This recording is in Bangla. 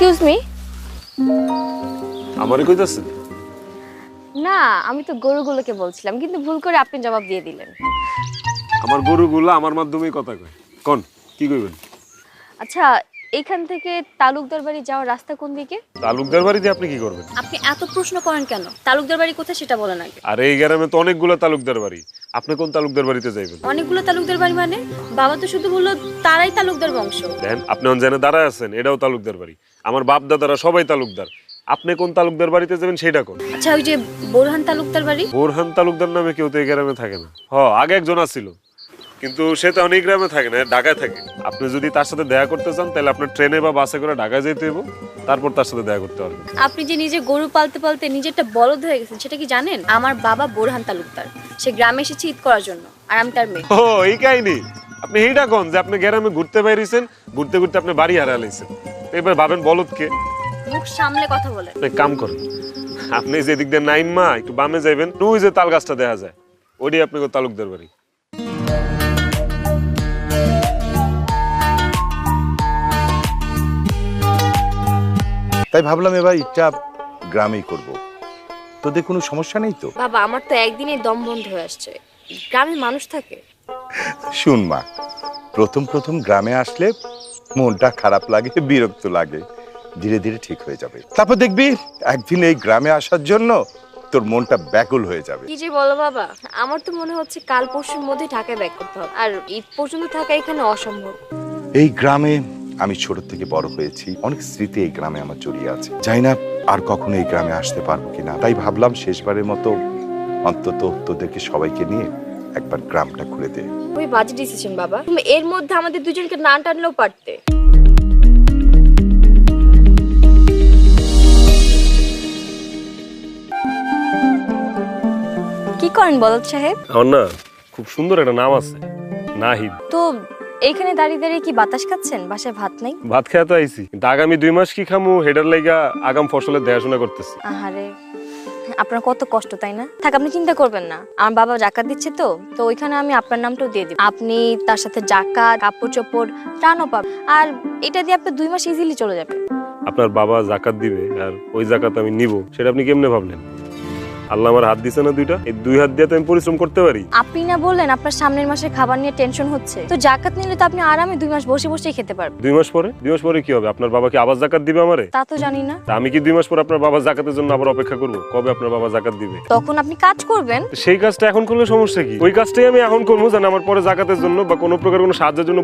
Excuse me. আমারে কইতাছেন? না, আমি তো গরুগুলোকে বলছিলাম, কিন্তু ভুল করে আপনি জবাব দিয়ে দিলেন। আমার গরুগুলা আমার মাধ্যমেই কথা কয়। কোন কি কইবেন? আচ্ছা, এইখান থেকে তালুকদার বাড়ি যাওয়ার রাস্তা কোন দিকে? তালুকদার বাড়িতে আপনি কি করবেন? আপনি এত প্রশ্ন করেন কেন? তালুকদার বাড়ি কোথায় সেটা বলেন আগে। আর এই গ্রামে তো অনেকগুলো তালুকদার বাড়ি, আপনি কোন তালুকদার বাড়িতে যাইবেন? অনেকগুলো তালুকদার বাড়ি মানে? বাবা তো শুধু বললো তারাই তালুকদার বংশ। দেন আপনি অনজানে দাঁড়ায় আছেন, এটাও তালুকদার বাড়ি। আমার বাপ দাদারা সবাই তালুকদার। আপনি কোন তালুকদার বাড়িতে যাবেন সেটা কোন? আচ্ছা, ওই যে বোরহান তালুকদার বাড়ি। বোরহান তালুকদার নামে কেউ তো এই গ্রামে থাকে না। আগে একজন আছিল, কিন্তু সে তো অনেক গ্রামে থাকে না, ঢাকায় থাকে। আপনি যদি তার সাথে দেখা করতে চান তাহলে আপনার ট্রেনে বা বাসে করে ঢাকায় যেতে হবে, তারপর তার সাথে দেখা করতে পারবেন। আপনি যে নিজে গরু পালতে পালতে নিজেরটা বলদ হয়ে গেছেন সেটা কি জানেন? আমার বাবা বোরহান তালুকদার, সে গ্রামে এসেছে ঈদ করার জন্য, আর আমি তার মেয়ে। এই কাহিনী। আপনি এইটা কোন যে আপনি গ্রামে ঘুরতে বাইরেছেন, ঘুরতে ঘুরতে আপনি বাড়ি হারা লাইছেন। এবার ভাবেন বলদকে। মুখ সামলে কথা বলেন। আপনি কাম করেন, আপনি যে দিক দিয়ে নাইমা একটু বামে যাইবেন, ওই যে তাল গাছটা দেখা যায়, ওইটাই আপনাকে তালুকদার বাড়ি। তাই ভাবলাম এবার ঈদটা গ্রামেই করব। তোদের কোনো সমস্যা নেই তো? বাবা, আমার তো একদিনেই দম বন্ধ হয়ে আসছে। গ্রামে মানুষ থাকে। শুন মা, প্রথম প্রথম গ্রামে আসলে মনটা খারাপ লাগে, বিরক্ত লাগে। ধীরে ধীরে ঠিক হয়ে যাবে। তারপর দেখবি একদিন এই গ্রামে আসার জন্য তোর মনটা ব্যাকুল হয়ে যাবে। কি যে বলো বাবা, আমার তো মনে হচ্ছে কাল পরশুর মধ্যে ঢাকায় ব্যাক করতে হবে, আর ঈদ পর্যন্ত থাকা এখানে অসম্ভব। এই গ্রামে আমি ছোট থেকে বড় হয়েছি, অনেক স্মৃতি এই গ্রামে আমার জড়িয়ে আছে। জানি না আর কখনো এই গ্রামে আসতে পারবো কিনা, তাই ভাবলাম শেষবারের মতো অন্তত তোদেরকে সবাইকে নিয়ে একবার গ্রামটা ঘুরে দে। ওই বাজে ডিসিশন বাবা, তুমি এর মধ্যে আমাদের দুজনকে না টানলেও পারতে। কি করেন বলদ সাহেব? আমার না খুব সুন্দর একটা নাম আছে, নাহিদ। তো এইখানে দাঁড়িয়ে দাঁড়িয়ে কি বাতাস খাচ্ছেন? বাসায় ভাত নাই? ভাত খেয়ে তো আইছি, কিন্তু আগামী 2 মাস কি খামু হেডার লাইগা আগাম ফসলের দেখাশোনা করতেছি। আহারে, আপনার কত কষ্ট, তাই না? থাক, আপনি চিন্তা করবেন না, আমার বাবা জাকাত দিচ্ছে তো তো ওইখানে আমি আপনার নামটাও দিয়ে দিব। আপনি তার সাথে জাকাত, কাপড় চোপড়, ত্রাণও পাবেন, আর এটা দিয়ে আপনার 2 মাস ইজিলি চলে যাবে। আপনার বাবা জাকাত দিবে আর ওই জাকাত আমি নিব, সেটা আপনি কেমনে ভাবলেন? আল্লাহ আমার হাত দিছে না দুইটা, এই 2 হাত দিয়ে তো আমি পরিশ্রম করতে পারি। আপনি না বললেন আপনার সামনের মাসে খাবার নিয়ে টেনশন হচ্ছে, তো জাকাত নিলে তো আপনি আরামে 2 মাস বসে বসেই খেতে পারবেন। 2 মাস পরে? 2 মাস পরে কি হবে? আপনার বাবা কি আবার জাকাত দিবে আমারে? তা তো জানি না। তা আমি কি 2 মাস পর আপনার বাবা জাকাতের জন্য আবার অপেক্ষা করব? কবে আপনার বাবা জাকাত দিবে? তখন আপনি কাজ করবেন। সেই কাজটা এখন করলে সমস্যা কি? ওই কাজটাই আমি এখন করবো, যেন আমার পরে জাকাতের জন্য বা কোনো প্রকার কোনো সাহায্যের জন্য